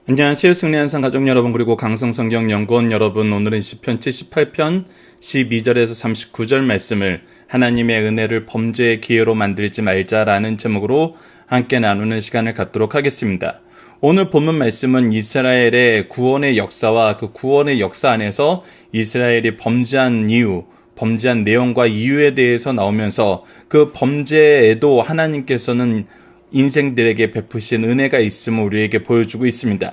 안녕하세요. 승리한산 가족 여러분, 그리고 강성성경연구원 여러분. 오늘은 시편 78편 12절에서 39절 말씀을 하나님의 은혜를 범죄의 기회로 만들지 말자라는 제목으로 함께 나누는 시간을 갖도록 하겠습니다. 오늘 본문 말씀은 이스라엘의 구원의 역사와 그 구원의 역사 안에서 이스라엘이 범죄한 이유, 범죄한 내용과 이유에 대해서 나오면서 그 범죄에도 하나님께서는 인생들에게 베푸신 은혜가 있음을 우리에게 보여주고 있습니다.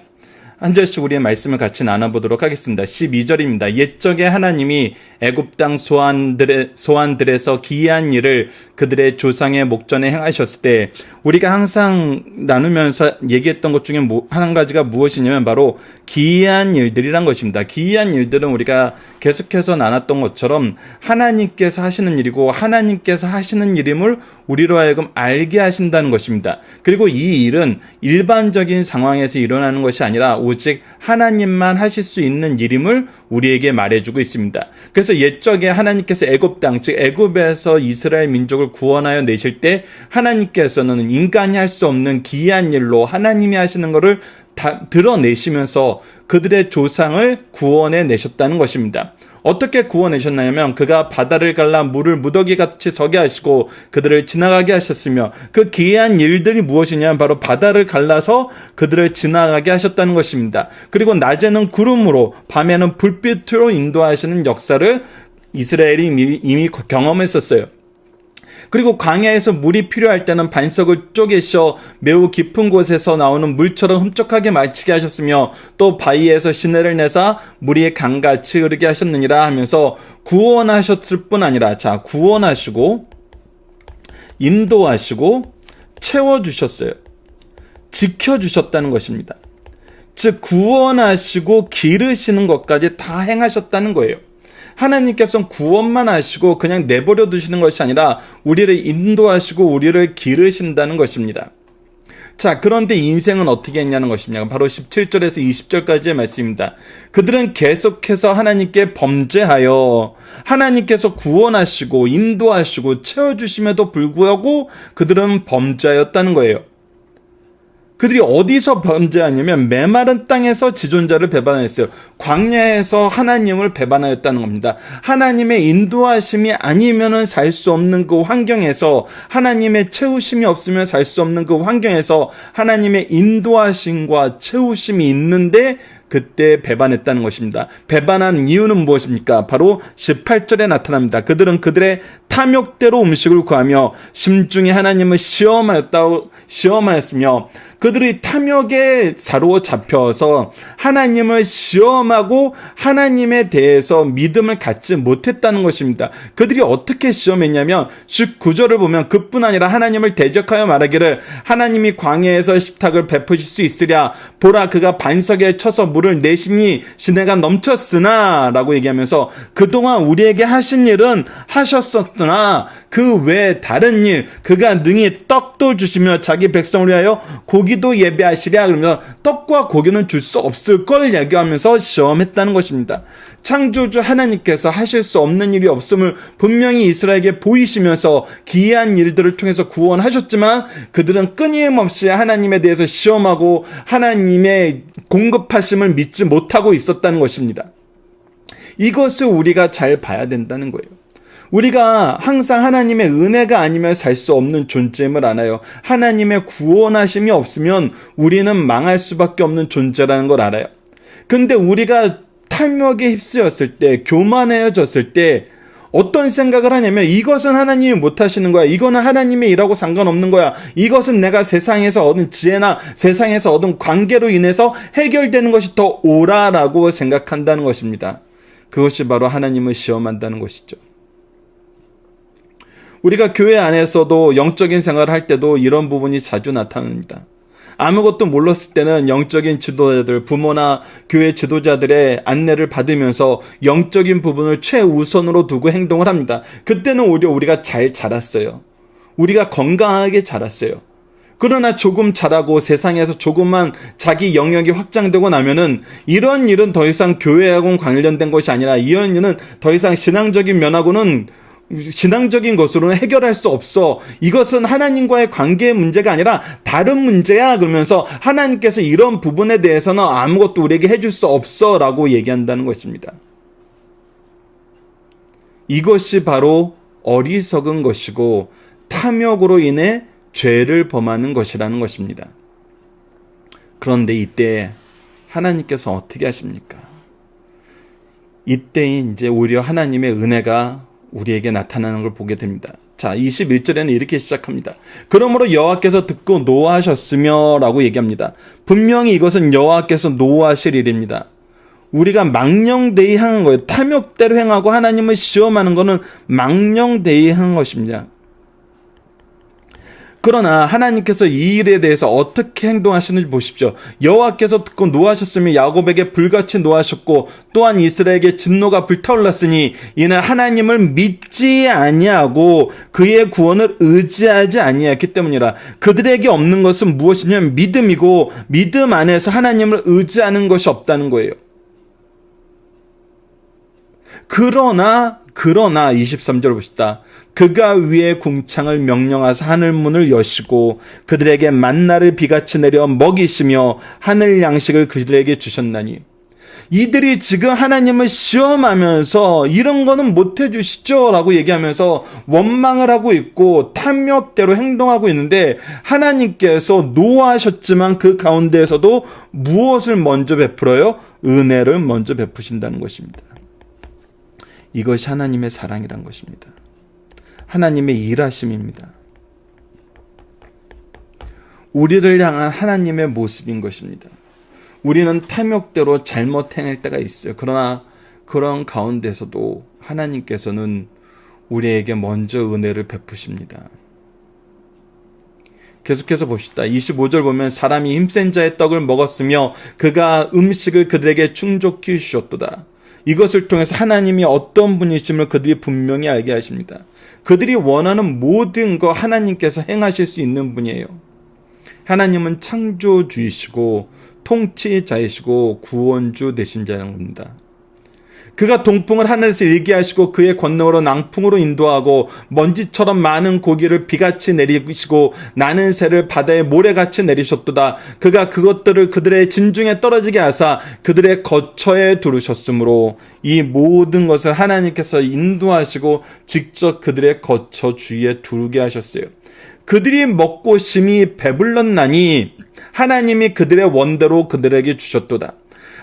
한 절씩 우리의 말씀을 같이 나눠보도록 하겠습니다. 12절입니다. 옛적에 하나님이 애굽 땅 소환들에서 기이한 일을 그들의 조상의 목전에 행하셨을 때, 우리가 항상 나누면서 얘기했던 것 중에 한 가지가 무엇이냐면 바로 기이한 일들이란 것입니다. 기이한 일들은 우리가 계속해서 나눴던 것처럼 하나님께서 하시는 일이고 하나님께서 하시는 일임을 우리로 하여금 알게 하신다는 것입니다. 그리고 이 일은 일반적인 상황에서 일어나는 것이 아니라 오직 하나님만 하실 수 있는 일임을 우리에게 말해주고 있습니다. 그래서 옛적에 하나님께서 애굽 땅, 즉 애굽에서 이스라엘 민족을 구원하여 내실 때 하나님께서는 인간이 할 수 없는 기이한 일로 하나님이 하시는 것을 다 드러내시면서 그들의 조상을 구원해 내셨다는 것입니다. 어떻게 구원하셨냐면 그가 바다를 갈라 물을 무더기같이 서게 하시고 그들을 지나가게 하셨으며, 그 기이한 일들이 무엇이냐면 바로 바다를 갈라서 그들을 지나가게 하셨다는 것입니다. 그리고 낮에는 구름으로 밤에는 불빛으로 인도하시는 역사를 이스라엘이 이미 경험했었어요. 그리고 광야에서 물이 필요할 때는 반석을 쪼개셔 매우 깊은 곳에서 나오는 물처럼 흡족하게 마시게 하셨으며, 또 바위에서 시내를 내사 물이 강같이 흐르게 하셨느니라 하면서 구원하셨을 뿐 아니라, 구원하시고 인도하시고 채워주셨어요. 지켜주셨다는 것입니다. 즉 구원하시고 기르시는 것까지 다 행하셨다는 거예요. 하나님께서는 구원만 하시고 그냥 내버려 두시는 것이 아니라 우리를 인도하시고 우리를 기르신다는 것입니다. 그런데 인생은 어떻게 했냐는 것입니다. 바로 17절에서 20절까지의 말씀입니다. 그들은 계속해서 하나님께 범죄하여 하나님께서 구원하시고 인도하시고 채워주심에도 불구하고 그들은 범죄하였다는 거예요. 그들이 어디서 범죄하냐면 메마른 땅에서 지존자를 배반했어요. 광야에서 하나님을 배반하였다는 겁니다. 하나님의 인도하심이 아니면은 살 수 없는 그 환경에서, 하나님의 채우심이 없으면 살 수 없는 그 환경에서 하나님의 인도하심과 채우심이 있는데 그때 배반했다는 것입니다. 배반한 이유는 무엇입니까? 바로 18절에 나타납니다. 그들은 그들의 탐욕대로 음식을 구하며 심중에 하나님을 시험하였으며, 그들이 탐욕에 사로잡혀서 하나님을 시험하고 하나님에 대해서 믿음을 갖지 못했다는 것입니다. 그들이 어떻게 시험했냐면 19절을 보면 그뿐 아니라 하나님을 대적하여 말하기를 하나님이 광야에서 식탁을 베푸실 수 있으랴, 보라 그가 반석에 쳐서 물을 내시니 시내가 넘쳤으나 라고 얘기하면서 그동안 우리에게 하신 일은 하셨었으나 그 외에 다른 일, 그가 능히 떡도 주시며 자기 백성을 위하여 고기도 예배하시랴, 그러면서 떡과 고기는 줄 수 없을 걸 얘기하면서 시험했다는 것입니다. 창조주 하나님께서 하실 수 없는 일이 없음을 분명히 이스라엘에게 보이시면서 기이한 일들을 통해서 구원하셨지만 그들은 끊임없이 하나님에 대해서 시험하고 하나님의 공급하심을 믿지 못하고 있었다는 것입니다. 이것을 우리가 잘 봐야 된다는 거예요. 우리가 항상 하나님의 은혜가 아니면 살 수 없는 존재임을 알아요. 하나님의 구원하심이 없으면 우리는 망할 수밖에 없는 존재라는 걸 알아요. 근데 우리가 탐욕에 휩쓰였을 때, 교만해졌을 때 어떤 생각을 하냐면 이것은 하나님이 못하시는 거야, 이거는 하나님의 일하고 상관없는 거야, 이것은 내가 세상에서 얻은 지혜나 세상에서 얻은 관계로 인해서 해결되는 것이 더 옳아라고 생각한다는 것입니다. 그것이 바로 하나님을 시험한다는 것이죠. 우리가 교회 안에서도 영적인 생활을 할 때도 이런 부분이 자주 나타납니다. 아무것도 몰랐을 때는 영적인 지도자들, 부모나 교회 지도자들의 안내를 받으면서 영적인 부분을 최우선으로 두고 행동을 합니다. 그때는 오히려 우리가 잘 자랐어요. 우리가 건강하게 자랐어요. 그러나 조금 자라고 세상에서 조금만 자기 영역이 확장되고 나면은 이런 일은 더 이상 교회하고는 관련된 것이 아니라 이런 일은 더 이상 신앙적인 면하고는 신앙적인 것으로는 해결할 수 없어. 이것은 하나님과의 관계의 문제가 아니라 다른 문제야. 그러면서 하나님께서 이런 부분에 대해서는 아무것도 우리에게 해줄 수 없어 라고 얘기한다는 것입니다. 이것이 바로 어리석은 것이고 탐욕으로 인해 죄를 범하는 것이라는 것입니다. 그런데 이때 하나님께서 어떻게 하십니까? 이때 이제 오히려 하나님의 은혜가 우리에게 나타나는 걸 보게 됩니다. 자, 21절에는 이렇게 시작합니다. 그러므로 여호와께서 듣고 노하셨으며 라고 얘기합니다. 분명히 이것은 여호와께서 노하실 일입니다. 우리가 망령되이 행한 거예요. 탐욕대로 행하고 하나님을 시험하는 것은 망령되이 행한 것입니다. 그러나 하나님께서 이 일에 대해서 어떻게 행동하시는지 보십시오. 여호와께서 듣고 노하셨으며 야곱에게 불같이 노하셨고 또한 이스라엘에게 진노가 불타올랐으니 이는 하나님을 믿지 아니하고 그의 구원을 의지하지 아니했기 때문이라. 그들에게 없는 것은 무엇이냐면 믿음이고 믿음 안에서 하나님을 의지하는 것이 없다는 거예요. 그러나 23절 봅시다. 그가 위에 궁창을 명령하사 하늘문을 여시고 그들에게 만나를 비같이 내려 먹이시며 하늘 양식을 그들에게 주셨나니. 이들이 지금 하나님을 시험하면서 이런 거는 못해 주시죠 라고 얘기하면서 원망을 하고 있고 탐욕대로 행동하고 있는데 하나님께서 노하셨지만 그 가운데에서도 무엇을 먼저 베풀어요? 은혜를 먼저 베푸신다는 것입니다. 이것이 하나님의 사랑이란 것입니다. 하나님의 일하심입니다. 우리를 향한 하나님의 모습인 것입니다. 우리는 탐욕대로 잘못 행할 때가 있어요. 그러나 그런 가운데서도 하나님께서는 우리에게 먼저 은혜를 베푸십니다. 계속해서 봅시다. 25절 보면 사람이 힘센 자의 떡을 먹었으며 그가 음식을 그들에게 충족히 주셨도다. 이것을 통해서 하나님이 어떤 분이심을 그들이 분명히 알게 하십니다. 그들이 원하는 모든 거 하나님께서 행하실 수 있는 분이에요. 하나님은 창조주이시고 통치자이시고 구원주 되신 자라는 겁니다. 그가 동풍을 하늘에서 일게 하시고 그의 권능으로 낭풍으로 인도하고 먼지처럼 많은 고기를 비같이 내리시고 나는 새를 바다에 모래같이 내리셨도다. 그가 그것들을 그들의 진중에 떨어지게 하사 그들의 거처에 두르셨으므로 이 모든 것을 하나님께서 인도하시고 직접 그들의 거처 주위에 두르게 하셨어요. 그들이 먹고 심히 배불렀나니 하나님이 그들의 원대로 그들에게 주셨도다.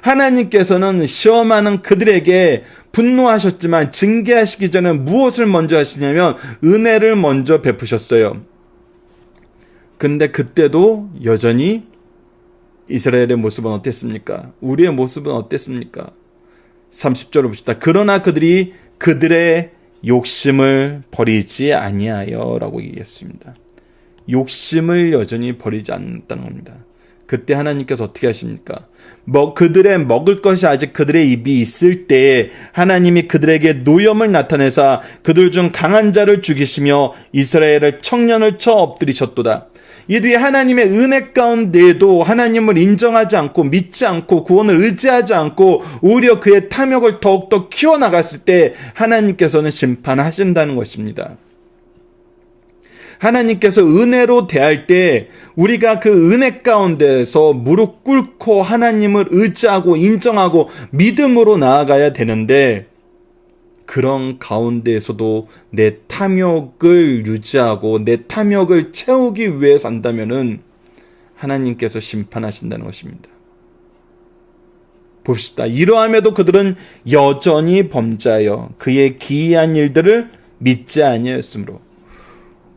하나님께서는 시험하는 그들에게 분노하셨지만 징계하시기 전에 무엇을 먼저 하시냐면 은혜를 먼저 베푸셨어요. 근데 그때도 여전히 이스라엘의 모습은 어땠습니까? 우리의 모습은 어땠습니까? 30절을 봅시다. 그러나 그들이 그들의 욕심을 버리지 아니하여 라고 얘기했습니다. 욕심을 여전히 버리지 않는다는 겁니다. 그때 하나님께서 어떻게 하십니까? 그들의 먹을 것이 아직 그들의 입이 있을 때에 하나님이 그들에게 노염을 나타내사 그들 중 강한 자를 죽이시며 이스라엘을 청년을 쳐 엎드리셨도다. 이들이 하나님의 은혜 가운데에도 하나님을 인정하지 않고 믿지 않고 구원을 의지하지 않고 오히려 그의 탐욕을 더욱더 키워나갔을 때 하나님께서는 심판하신다는 것입니다. 하나님께서 은혜로 대할 때 우리가 그 은혜 가운데서 무릎 꿇고 하나님을 의지하고 인정하고 믿음으로 나아가야 되는데 그런 가운데에서도 내 탐욕을 유지하고 내 탐욕을 채우기 위해 산다면은 하나님께서 심판하신다는 것입니다. 봅시다. 이러함에도 그들은 여전히 범죄하여 그의 기이한 일들을 믿지 아니하였으므로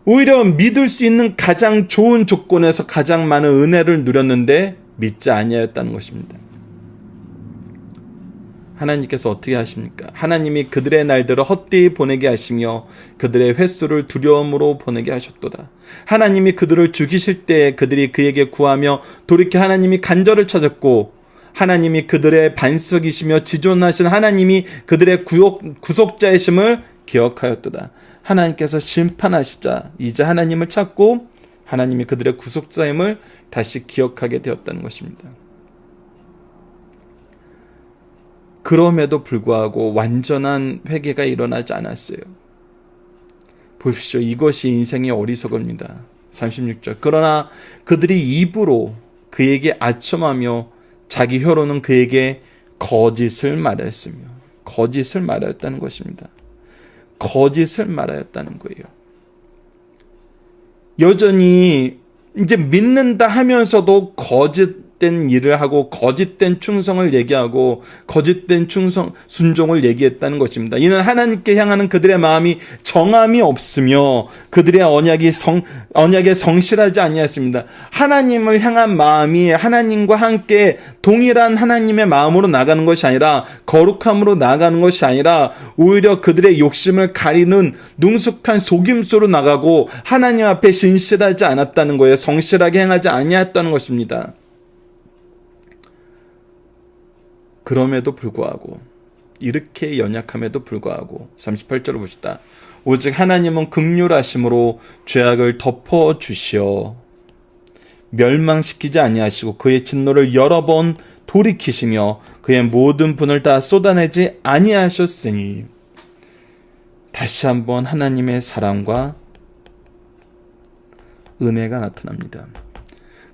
오히려 믿을 수 있는 가장 좋은 조건에서 가장 많은 은혜를 누렸는데 믿지 아니하였다는 것입니다. 하나님께서 어떻게 하십니까? 하나님이 그들의 날들을 헛되이 보내게 하시며 그들의 횟수를 두려움으로 보내게 하셨도다. 하나님이 그들을 죽이실 때 그들이 그에게 구하며 돌이켜 하나님이 간절을 찾았고 하나님이 그들의 반석이시며 지존하신 하나님이 그들의 구속자이심을 기억하였도다. 하나님께서 심판하시자 이제 하나님을 찾고 하나님이 그들의 구속자임을 다시 기억하게 되었다는 것입니다. 그럼에도 불구하고 완전한 회개가 일어나지 않았어요. 보십시오. 이것이 인생의 어리석음입니다. 36절. 그러나 그들이 입으로 그에게 아첨하며 자기 혀로는 그에게 거짓을 말하였으며, 거짓을 말하였다는 것입니다. 거짓을 말하였다는 거예요. 여전히 이제 믿는다 하면서도 거짓된 일을 하고 거짓된 충성을 얘기하고 거짓된 순종을 얘기했다는 것입니다. 이는 하나님께 향하는 그들의 마음이 정함이 없으며 그들의 언약에 성실하지 아니하였습니다. 하나님을 향한 마음이 하나님과 함께 동일한 하나님의 마음으로 나가는 것이 아니라, 거룩함으로 나가는 것이 아니라 오히려 그들의 욕심을 가리는 능숙한 속임수로 나가고 하나님 앞에 신실하지 않았다는 거예요. 성실하게 행하지 아니했다는 것입니다. 그럼에도 불구하고, 이렇게 연약함에도 불구하고 38절을 봅시다. 오직 하나님은 긍휼하심으로 죄악을 덮어주시어 멸망시키지 아니하시고 그의 진노를 여러 번 돌이키시며 그의 모든 분을 다 쏟아내지 아니하셨으니. 다시 한번 하나님의 사랑과 은혜가 나타납니다.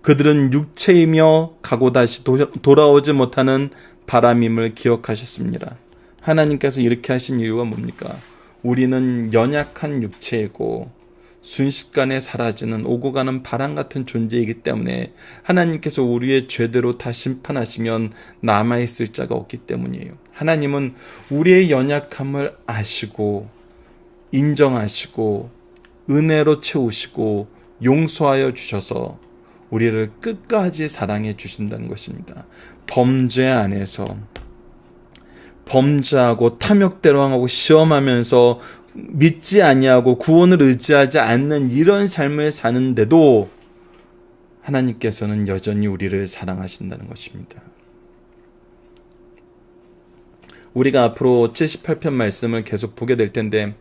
그들은 육체이며 가고 다시 돌아오지 못하는 바람임을 기억하셨습니다. 하나님께서 이렇게 하신 이유가 뭡니까? 우리는 연약한 육체이고 순식간에 사라지는 오고 가는 바람 같은 존재이기 때문에 하나님께서 우리의 죄대로 다 심판하시면 남아있을 자가 없기 때문이에요. 하나님은 우리의 연약함을 아시고 인정하시고 은혜로 채우시고 용서하여 주셔서 우리를 끝까지 사랑해 주신다는 것입니다. 범죄 안에서 범죄하고 탐욕대로 하고 시험하면서 믿지 아니하고 구원을 의지하지 않는 이런 삶을 사는데도 하나님께서는 여전히 우리를 사랑하신다는 것입니다. 우리가 앞으로 78편 말씀을 계속 보게 될 텐데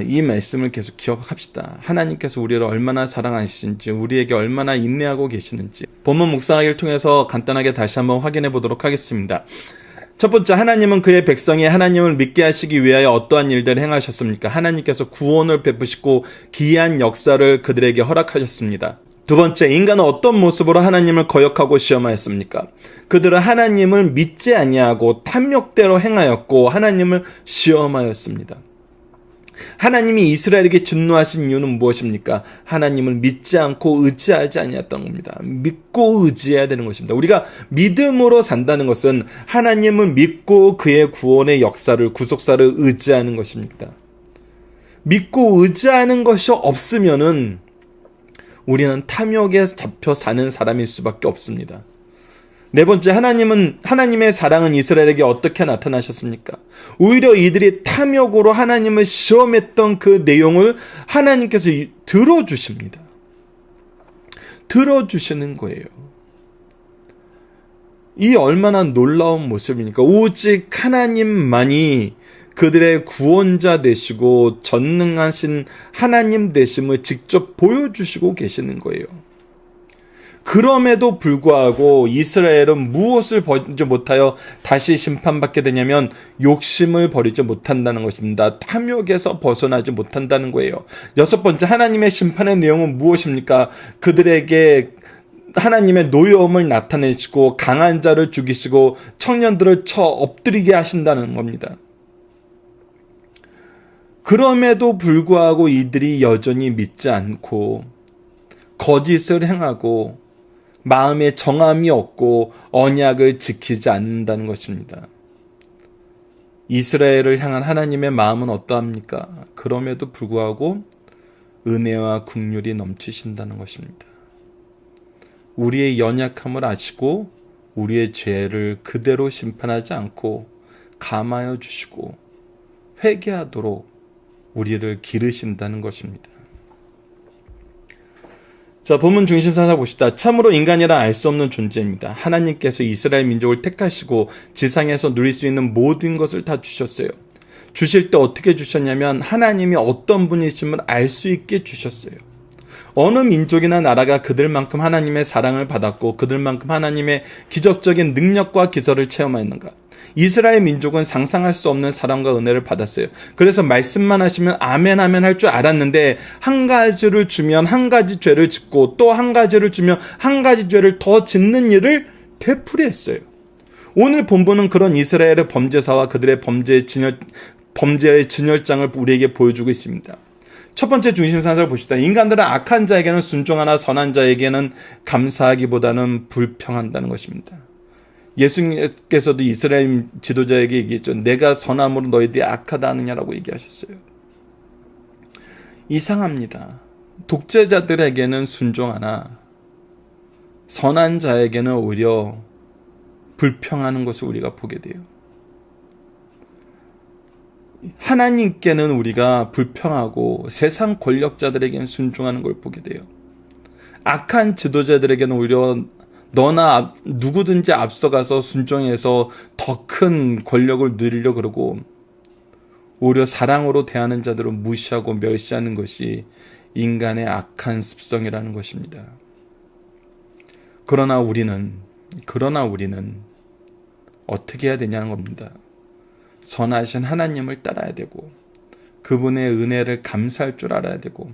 이 말씀을 계속 기억합시다. 하나님께서 우리를 얼마나 사랑하시는지, 우리에게 얼마나 인내하고 계시는지 본문 묵상하기를 통해서 간단하게 다시 한번 확인해 보도록 하겠습니다. 첫 번째, 하나님은 그의 백성이 하나님을 믿게 하시기 위하여 어떠한 일들을 행하셨습니까? 하나님께서 구원을 베푸시고 기이한 역사를 그들에게 허락하셨습니다. 두 번째, 인간은 어떤 모습으로 하나님을 거역하고 시험하였습니까? 그들은 하나님을 믿지 아니하고 탐욕대로 행하였고 하나님을 시험하였습니다. 하나님이 이스라엘에게 진노하신 이유는 무엇입니까? 하나님을 믿지 않고 의지하지 아니했던 겁니다. 믿고 의지해야 되는 것입니다. 우리가 믿음으로 산다는 것은 하나님을 믿고 그의 구원의 역사를, 구속사를 의지하는 것입니다. 믿고 의지하는 것이 없으면은 우리는 탐욕에 잡혀 사는 사람일 수밖에 없습니다. 네 번째, 하나님의 사랑은 이스라엘에게 어떻게 나타나셨습니까? 오히려 이들이 탐욕으로 하나님을 시험했던 그 내용을 하나님께서 들어주십니다. 들어주시는 거예요. 이 얼마나 놀라운 모습입니까? 오직 하나님만이 그들의 구원자 되시고 전능하신 하나님 되심을 직접 보여주시고 계시는 거예요. 그럼에도 불구하고 이스라엘은 무엇을 버리지 못하여 다시 심판받게 되냐면 욕심을 버리지 못한다는 것입니다. 탐욕에서 벗어나지 못한다는 거예요. 여섯 번째, 하나님의 심판의 내용은 무엇입니까? 그들에게 하나님의 노여움을 나타내시고 강한 자를 죽이시고 청년들을 쳐 엎드리게 하신다는 겁니다. 그럼에도 불구하고 이들이 여전히 믿지 않고 거짓을 행하고 마음에 정함이 없고 언약을 지키지 않는다는 것입니다. 이스라엘을 향한 하나님의 마음은 어떠합니까? 그럼에도 불구하고 은혜와 긍휼이 넘치신다는 것입니다. 우리의 연약함을 아시고 우리의 죄를 그대로 심판하지 않고 감하여 주시고 회개하도록 우리를 기르신다는 것입니다. 자, 본문 중심 살펴봅시다. 참으로 인간이라 알 수 없는 존재입니다. 하나님께서 이스라엘 민족을 택하시고 지상에서 누릴 수 있는 모든 것을 다 주셨어요. 주실 때 어떻게 주셨냐면 하나님이 어떤 분이심을 알 수 있게 주셨어요. 어느 민족이나 나라가 그들만큼 하나님의 사랑을 받았고 그들만큼 하나님의 기적적인 능력과 기설을 체험하였는가? 이스라엘 민족은 상상할 수 없는 사랑과 은혜를 받았어요. 그래서 말씀만 하시면 아멘 아멘 할 줄 알았는데 한 가지를 주면 한 가지 죄를 짓고 또 한 가지를 주면 한 가지 죄를 더 짓는 일을 되풀이했어요. 오늘 본문은 그런 이스라엘의 범죄사와 그들의 범죄의 진열장을 우리에게 보여주고 있습니다. 첫 번째 중심사를 보시다. 인간들은 악한 자에게는 순종하나 선한 자에게는 감사하기보다는 불평한다는 것입니다. 예수님께서도 이스라엘 지도자에게 얘기했죠. 내가 선함으로 너희들이 악하다 하느냐라고 얘기하셨어요. 이상합니다. 독재자들에게는 순종하나 선한 자에게는 오히려 불평하는 것을 우리가 보게 돼요. 하나님께는 우리가 불평하고 세상 권력자들에게는 순종하는 걸 보게 돼요. 악한 지도자들에게는 오히려 너나 누구든지 앞서가서 순종해서 더 큰 권력을 누리려고 그러고 오히려 사랑으로 대하는 자들을 무시하고 멸시하는 것이 인간의 악한 습성이라는 것입니다. 그러나 우리는 어떻게 해야 되냐는 겁니다. 선하신 하나님을 따라야 되고 그분의 은혜를 감사할 줄 알아야 되고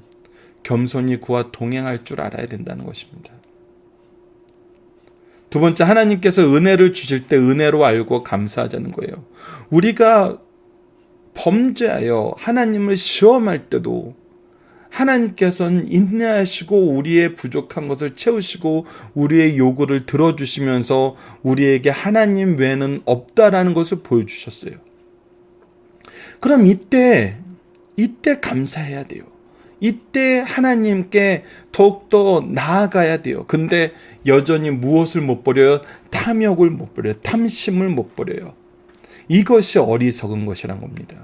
겸손히 그와 동행할 줄 알아야 된다는 것입니다. 두 번째, 하나님께서 은혜를 주실 때 은혜로 알고 감사하자는 거예요. 우리가 범죄하여 하나님을 시험할 때도 하나님께서는 인내하시고 우리의 부족한 것을 채우시고 우리의 요구를 들어주시면서 우리에게 하나님 외에는 없다라는 것을 보여주셨어요. 그럼 이때 감사해야 돼요. 이때 하나님께 더욱더 나아가야 돼요. 근데 여전히 무엇을 못 버려요? 탐욕을 못 버려요. 탐심을 못 버려요. 이것이 어리석은 것이란 겁니다.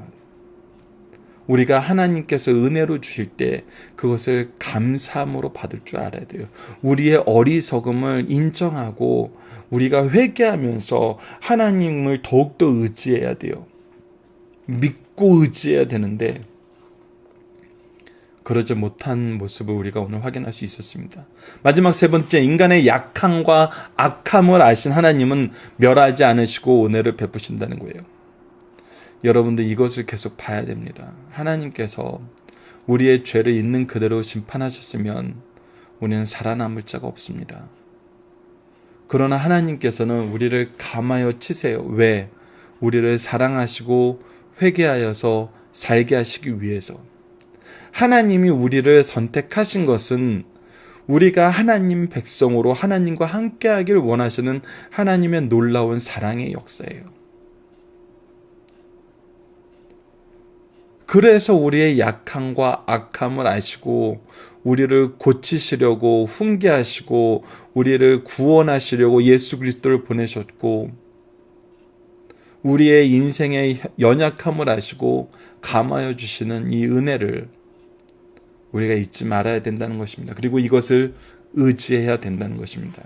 우리가 하나님께서 은혜로 주실 때 그것을 감사함으로 받을 줄 알아야 돼요. 우리의 어리석음을 인정하고 우리가 회개하면서 하나님을 더욱더 의지해야 돼요. 믿고 의지해야 되는데 그러지 못한 모습을 우리가 오늘 확인할 수 있었습니다. 마지막 세 번째, 인간의 약함과 악함을 아신 하나님은 멸하지 않으시고 은혜를 베푸신다는 거예요. 여러분들 이것을 계속 봐야 됩니다. 하나님께서 우리의 죄를 있는 그대로 심판하셨으면 우리는 살아남을 자가 없습니다. 그러나 하나님께서는 우리를 감하여 치세요. 왜? 우리를 사랑하시고 회개하여서 살게 하시기 위해서. 하나님이 우리를 선택하신 것은 우리가 하나님 백성으로 하나님과 함께하길 원하시는 하나님의 놀라운 사랑의 역사예요. 그래서 우리의 약함과 악함을 아시고 우리를 고치시려고 훈계하시고 우리를 구원하시려고 예수 그리스도를 보내셨고 우리의 인생의 연약함을 아시고 감하여 주시는 이 은혜를 우리가 잊지 말아야 된다는 것입니다. 그리고 이것을 의지해야 된다는 것입니다.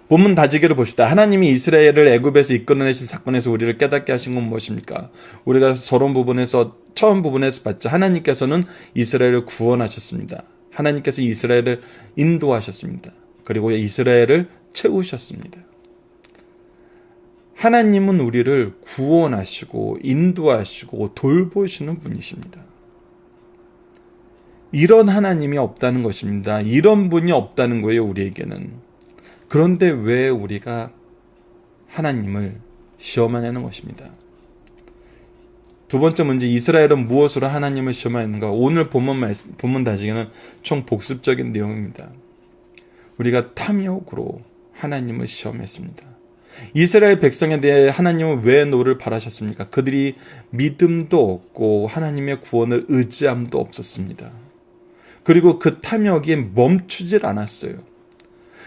본문 다지기를 봅시다. 하나님이 이스라엘을 애굽에서 이끌어내신 사건에서 우리를 깨닫게 하신 건 무엇입니까? 우리가 처음 부분에서 봤죠. 하나님께서는 이스라엘을 구원하셨습니다. 하나님께서 이스라엘을 인도하셨습니다. 그리고 이스라엘을 채우셨습니다. 하나님은 우리를 구원하시고 인도하시고 돌보시는 분이십니다. 이런 하나님이 없다는 것입니다. 이런 분이 없다는 거예요, 우리에게는. 그런데 왜 우리가 하나님을 시험하냐는 것입니다. 두 번째 문제, 이스라엘은 무엇으로 하나님을 시험하였는가? 오늘 본문 다지기는 총 복습적인 내용입니다. 우리가 탐욕으로 하나님을 시험했습니다. 이스라엘 백성에 대해 하나님은 왜 노를 바라셨습니까? 그들이 믿음도 없고 하나님의 구원을 의지함도 없었습니다. 그리고 그 탐욕이 멈추질 않았어요.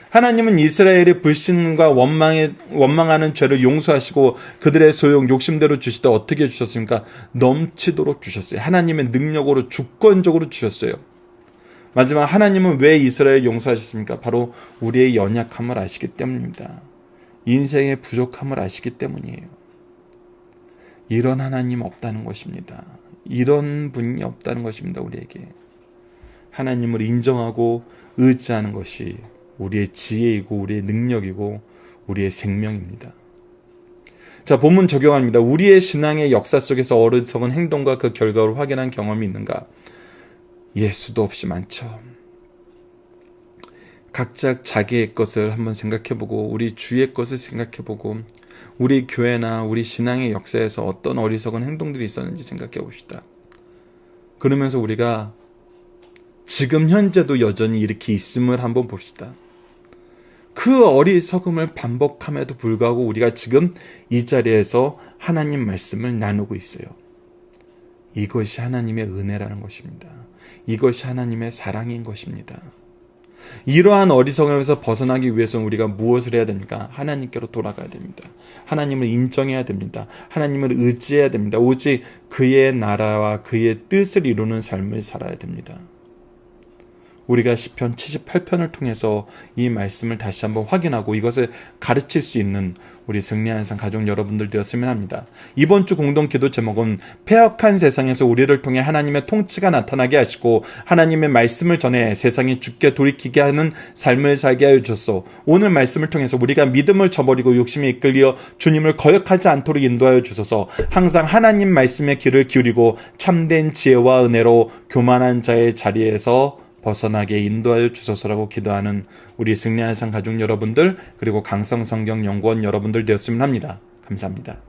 하나님은 이스라엘의 불신과 원망하는 죄를 용서하시고 그들의 소용, 욕심대로 주시다 어떻게 주셨습니까? 넘치도록 주셨어요. 하나님의 능력으로 주권적으로 주셨어요. 마지막, 하나님은 왜 이스라엘을 용서하셨습니까? 바로 우리의 연약함을 아시기 때문입니다. 인생의 부족함을 아시기 때문이에요. 이런 하나님 없다는 것입니다. 이런 분이 없다는 것입니다. 우리에게 하나님을 인정하고 의지하는 것이 우리의 지혜이고 우리의 능력이고 우리의 생명입니다. 자, 본문 적용합니다. 우리의 신앙의 역사 속에서 어리석은 행동과 그 결과를 확인한 경험이 있는가? 수도 없이 많죠. 각자 자기의 것을 한번 생각해보고 우리 주위의 것을 생각해보고 우리 교회나 우리 신앙의 역사에서 어떤 어리석은 행동들이 있었는지 생각해봅시다. 그러면서 우리가 지금 현재도 여전히 이렇게 있음을 한번 봅시다. 그 어리석음을 반복함에도 불구하고 우리가 지금 이 자리에서 하나님 말씀을 나누고 있어요. 이것이 하나님의 은혜라는 것입니다. 이것이 하나님의 사랑인 것입니다. 이러한 어리석음에서 벗어나기 위해서는 우리가 무엇을 해야 됩니까? 하나님께로 돌아가야 됩니다. 하나님을 인정해야 됩니다. 하나님을 의지해야 됩니다. 오직 그의 나라와 그의 뜻을 이루는 삶을 살아야 됩니다. 우리가 시편 78편을 통해서 이 말씀을 다시 한번 확인하고 이것을 가르칠 수 있는 우리 승리하는 삶 가족 여러분들 되었으면 합니다. 이번 주 공동 기도 제목은 폐역한 세상에서 우리를 통해 하나님의 통치가 나타나게 하시고 하나님의 말씀을 전해 세상이 주께 돌이키게 하는 삶을 살게 하여 주소서. 오늘 말씀을 통해서 우리가 믿음을 저버리고 욕심에 이끌려 주님을 거역하지 않도록 인도하여 주소서. 항상 하나님 말씀에 귀를 기울이고 참된 지혜와 은혜로 교만한 자의 자리에서 벗어나게 인도하여 주소서라고 기도하는 우리 승리하는 삶 가족 여러분들 그리고 강성성경연구원 여러분들 되었으면 합니다. 감사합니다.